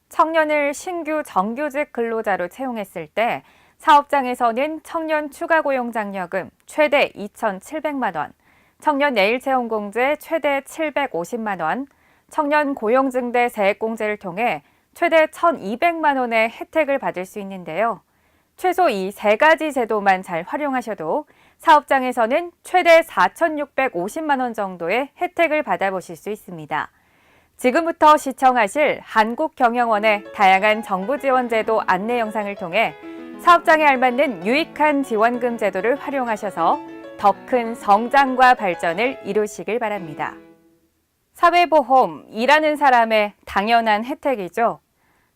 청년을 신규 정규직 근로자로 채용했을 때 사업장에서는 청년 추가 고용 장려금 최대 2,700만 원, 청년 내일 채용 공제 최대 750만 원, 청년 고용 증대 세액 공제를 통해 최대 1,200만 원의 혜택을 받을 수 있는데요. 최소 이 세 가지 제도만 잘 활용하셔도 사업장에서는 최대 4,650만 원 정도의 혜택을 받아보실 수 있습니다. 지금부터 시청하실 한국경영원의 다양한 정부 지원 제도 안내 영상을 통해 사업장에 알맞는 유익한 지원금 제도를 활용하셔서 더 큰 성장과 발전을 이루시길 바랍니다. 사회보험, 일하는 사람의 당연한 혜택이죠.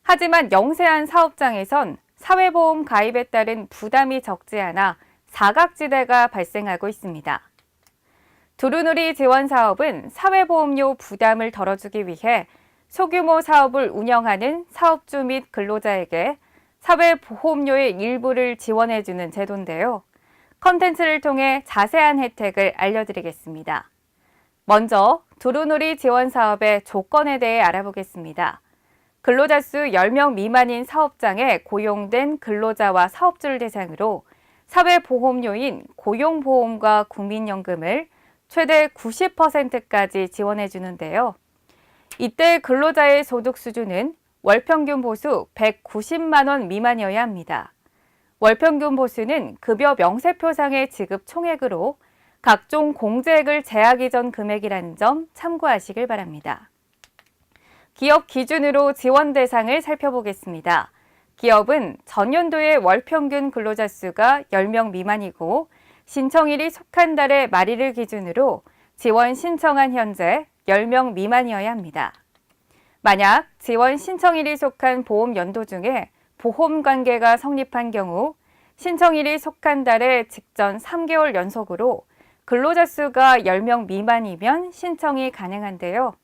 하지만 영세한 사업장에선 사회보험 가입에 따른 부담이 적지 않아 사각지대가 발생하고 있습니다. 두루누리 지원 사업은 사회보험료 부담을 덜어주기 위해 소규모 사업을 운영하는 사업주 및 근로자에게 사회보험료의 일부를 지원해주는 제도인데요. 컨텐츠를 통해 자세한 혜택을 알려드리겠습니다. 먼저 두루누리 지원 사업의 조건에 대해 알아보겠습니다. 근로자 수 10명 미만인 사업장에 고용된 근로자와 사업주를 대상으로 사회보험료인 고용보험과 국민연금을 최대 90%까지 지원해 주는데요. 이때 근로자의 소득 수준은 월평균 보수 190만 원 미만이어야 합니다. 월평균 보수는 급여 명세표상의 지급 총액으로 각종 공제액을 제하기 전 금액이라는 점 참고하시길 바랍니다. 기업 기준으로 지원 대상을 살펴보겠습니다. 기업은 전년도의 월평균 근로자 수가 10명 미만이고 신청일이 속한 달의 말일을 기준으로 지원 신청한 현재 10명 미만이어야 합니다. 만약 지원 신청일이 속한 보험 연도 중에 보험 관계가 성립한 경우 신청일이 속한 달의 직전 3개월 연속으로 근로자 수가 10명 미만이면 신청이 가능한데요.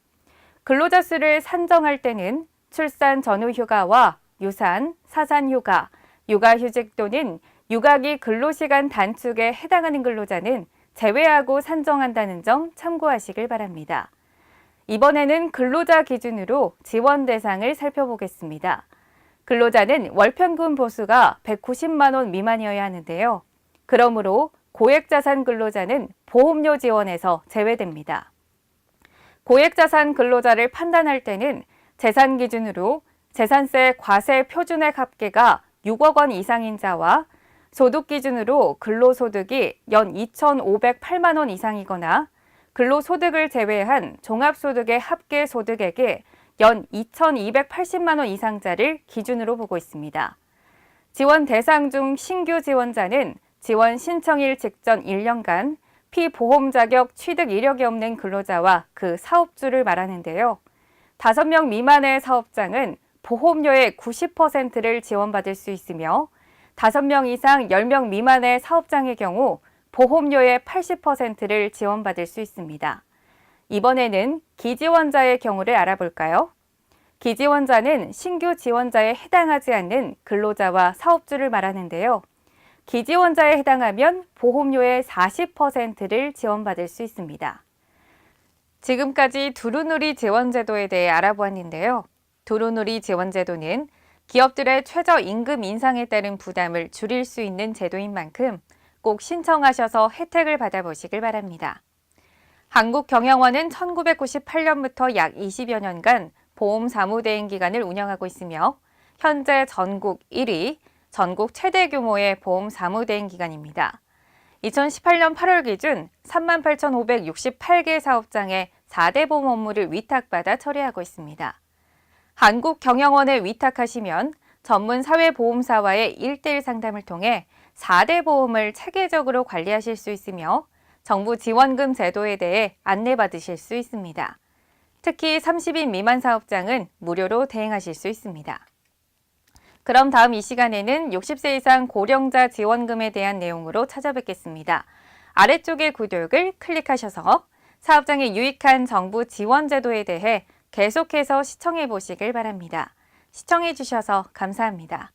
근로자 수를 산정할 때는 출산 전후 휴가와 유산, 사산 휴가, 육아휴직 또는 육아기 근로시간 단축에 해당하는 근로자는 제외하고 산정한다는 점 참고하시길 바랍니다. 이번에는 근로자 기준으로 지원 대상을 살펴보겠습니다. 근로자는 월평균 보수가 190만 원 미만이어야 하는데요. 그러므로 고액자산 근로자는 보험료 지원에서 제외됩니다. 고액자산 근로자를 판단할 때는 재산 기준으로 재산세 과세 표준액 합계가 6억 원 이상인 자와 소득 기준으로 근로소득이 연 2,508만 원 이상이거나 근로소득을 제외한 종합소득의 합계 소득액이 연 2,280만 원 이상자를 기준으로 보고 있습니다. 지원 대상 중 신규 지원자는 지원 신청일 직전 1년간 피보험 자격 취득 이력이 없는 근로자와 그 사업주를 말하는데요. 5명 미만의 사업장은 보험료의 90%를 지원받을 수 있으며 5명 이상 10명 미만의 사업장의 경우 보험료의 80%를 지원받을 수 있습니다. 이번에는 기지원자의 경우를 알아볼까요? 기지원자는 신규 지원자에 해당하지 않는 근로자와 사업주를 말하는데요. 기지원자에 해당하면 보험료의 40%를 지원받을 수 있습니다. 지금까지 두루누리 지원제도에 대해 알아보았는데요. 두루누리 지원제도는 기업들의 최저임금 인상에 따른 부담을 줄일 수 있는 제도인 만큼 꼭 신청하셔서 혜택을 받아보시길 바랍니다. 한국경영원은 1998년부터 약 20여 년간 보험 사무대행 기관을 운영하고 있으며 현재 전국 1위, 전국 최대 규모의 보험 사무대행 기관입니다. 2018년 8월 기준 38,568개 사업장에 4대 보험 업무를 위탁받아 처리하고 있습니다. 한국경영원에 위탁하시면 전문 사회보험사와의 1:1 상담을 통해 4대 보험을 체계적으로 관리하실 수 있으며 정부 지원금 제도에 대해 안내받으실 수 있습니다. 특히 30인 미만 사업장은 무료로 대행하실 수 있습니다. 그럼 다음 이 시간에는 60세 이상 고령자 지원금에 대한 내용으로 찾아뵙겠습니다. 아래쪽의 구독을 클릭하셔서 사업장의 유익한 정부 지원 제도에 대해 계속해서 시청해 보시길 바랍니다. 시청해 주셔서 감사합니다.